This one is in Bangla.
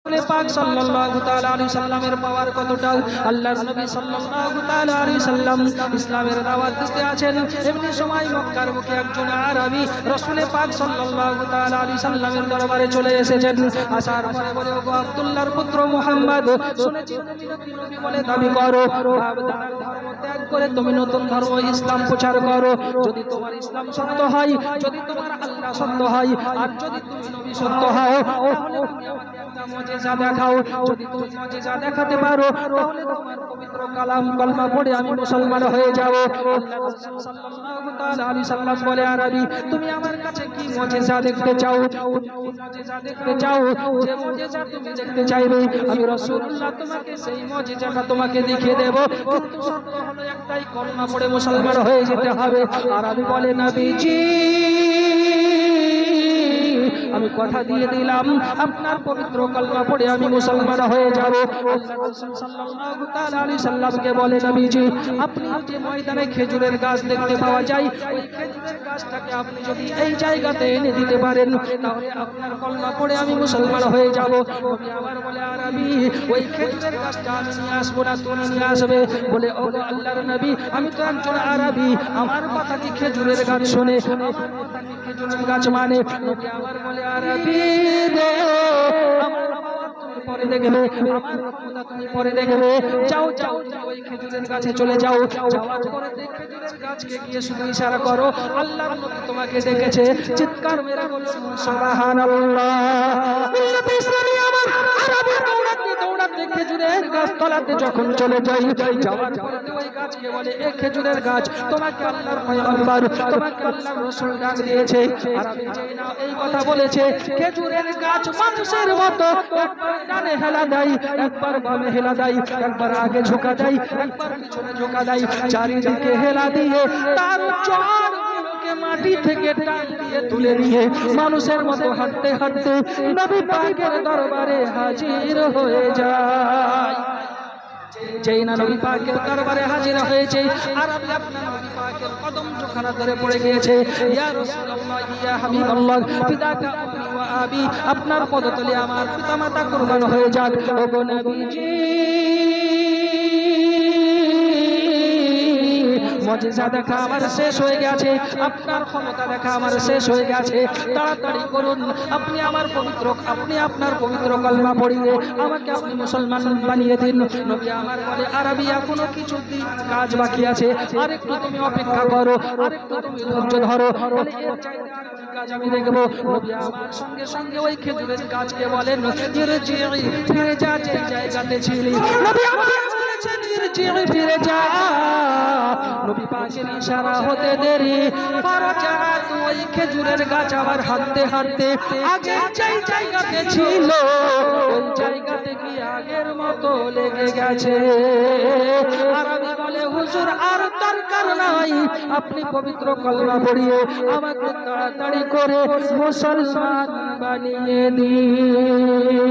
পাক সাল্লাল্লাহু তাআলা আলাইহি সাল্লামের পাওয়ার কতটা আল্লাহর নবী সাল্লাল্লাহু তাআলা আলাইহি সাল্লাম ইসলামের দাওয়াত দিতে আছেন। এমনি সময় মক্কার মুখে একজন আরবি রাসূল পাক সাল্লাল্লাহু তাআলা আলাইহি সাল্লামের দরবারে চলে এসেছেন। আসার পরে বলে, ওগো আব্দুল্লাহর পুত্র মুহাম্মদ, শুনেছি তুমি নবী বলে দাবি করো, বাপ-দাদার ধর্ম ত্যাগ করে তুমি নতুন ধর্ম ইসলাম প্রচার করো। যদি তোমার ইসলাম সত্য হয়, যদি তোমার আল্লাহ সত্য হয়, আর যদি তুমি নবী সত্য হও, তাহলে তুমি আমাকে একটা মুজিজা দেখাও। যদি তুমি মুজিজা দেখাতে পারো, তাহলে তোমার পবিত্র কালাম কলমা পড়ে আমি মুসলমান হয়ে যাব। আল্লাহ রাসূল সাল্লাল্লাহু তাআলা আলাইহি সাল্লাম বলে, আরবি, তুমি আমার কাছে কি মুজিজা দেখতে চাও? মুজিজা দেখতে চাও? যে মুজিজা তুমি দেখতে চাইবে, আমি রাসূলুল্লাহ তোমাকে সেই মুজিজাটা তোমাকে দেখিয়ে দেব। কিন্তু শর্ত হলো একটাই, কলমা পড়ে মুসলমান হয়ে যেতে হবে। আরবি বলে, নবীজি, আমি কথা দিয়ে দিলাম, আপনার পবিত্র কলমা পড়ে আমি মুসলমান হয়ে যাব। আল্লাহ রাসূল সাল্লাল্লাহু তাআলা আলাইহি সাল্লামকে বলে, নবীজি, আপনি যে ময়দানে খেজুরের গাছ দেখতে পাওয়া যায়, ওই খেজুরের গাছটাকে আপনি যদি এই জায়গাতে এনে দিতে পারেন, তাহলে আপনার কলমা পড়ে আমি মুসলমান হয়ে যাব। নবী আমার বলে, আরবি, ওই খেজুরের গাছটা আমি নিয়ে আসবো না, তুমি নিয়ে আসবে। বলে, ও আল্লাহর নবী, আমি তো একজন আরবি, আমার কথা কি খেজুরের গাছ শোনে? আমার কথা কি খেজুরের গাছ মানে? নবী আমার বলে, আরবি রে, আমার পাওয়ার তুমি পরে দেখবে, আমার ক্ষমতা তুমি পরে দেখবে। যাও যাও, ওই খেজুরের গাছে চলে যাও। যাওয়ার পরে খেজুরের গাছকে গিয়ে শুধু ইশারা করো, আল্লাহর নবী তোমাকে ডেকেছে। চিৎকার মেরে বলো সুবহানাল্লাহ। নবী ইসলামী আমার আরবি দৌড়াতে দৌড়াতে খেজুরের গাছ তলাতে যখন চলে যাই, যাওয়ার পরে ওই গাছকে বলে, এ খেজুরের গাছ, তোমাকে আল্লাহর পয়গম্বর, তোমাকে আল্লাহর রাসূল ডাক দিয়েছে। আরবি যেই না এই কথা বলেছে, খেজুরের গাছ মানুষের মতো একবার ডানে হেলা দেয়, একবার বামে হেলা দেয়, একবার আগে ঝোঁকা দেয়, একবার পিছনে ঝোঁকা দেয়, চারিদিকে হেলা দিয়ে তার চরগুলোকে মাটি থেকে টান দিয়ে তুলে নিয়ে মানুষের মতো হাঁটতে হাঁটতে নবী পাকের দরবারে হাজির হয়ে যায়। যেই না নবী পাকের দরবারে হাজির হয়েছে, আরবি আপনার নবী পাকের কদম জোখানা ধরে পড়ে গিয়েছে। ইয়া রাসূলুল্লাহ, ইয়া হাবিবাল্লাহ, পিতাকা উম্মি ওয়া আবি, আপনার পদতলে আমার পিতামাতা কুরবান হয়ে যাক। ওগো নবীজি, মুজিজা দেখা আমার শেষ হয়ে গেছে, আপনার ক্ষমতা দেখা আমার শেষ হয়ে গেছে। তাড়াতাড়ি করুন, আপনি আমার পবিত্র, আপনি আপনার পবিত্র কলমা পড়িয়ে আমাকে আপনি মুসলমান বানিয়ে দিন। নবী আমার বলে, আরবি, এখনো কিছু কাজ বাকি আছে, আরেকটু তুমি অপেক্ষা করো, আরেকটু তুমি ধৈর্য ধরো, বলে এর চাইতে আর কি কাজ আমি দেখবো। নবী আমার সঙ্গে সঙ্গে ওই খেজুরের গাছকে বলেন, ফিরে যা যে জায়গাতে ছিলি। নবী আমার ফিরে যা। নবী পাকের ইশারা হতে দেরি, ফারাজাত, ওই খেজুরের গাছ আবার হাঁটতে হাঁটতে আগে যেই জায়গাতে ছিল ওই জায়গাতে কি আগের মতো লেগে গেছে। আরবি বলে, হুজুর, আর দরকার নাই, আপনি পবিত্র কলমা পড়িয়ে আমাকে তাড়াতাড়ি করে মুসলমান বানিয়ে দিন।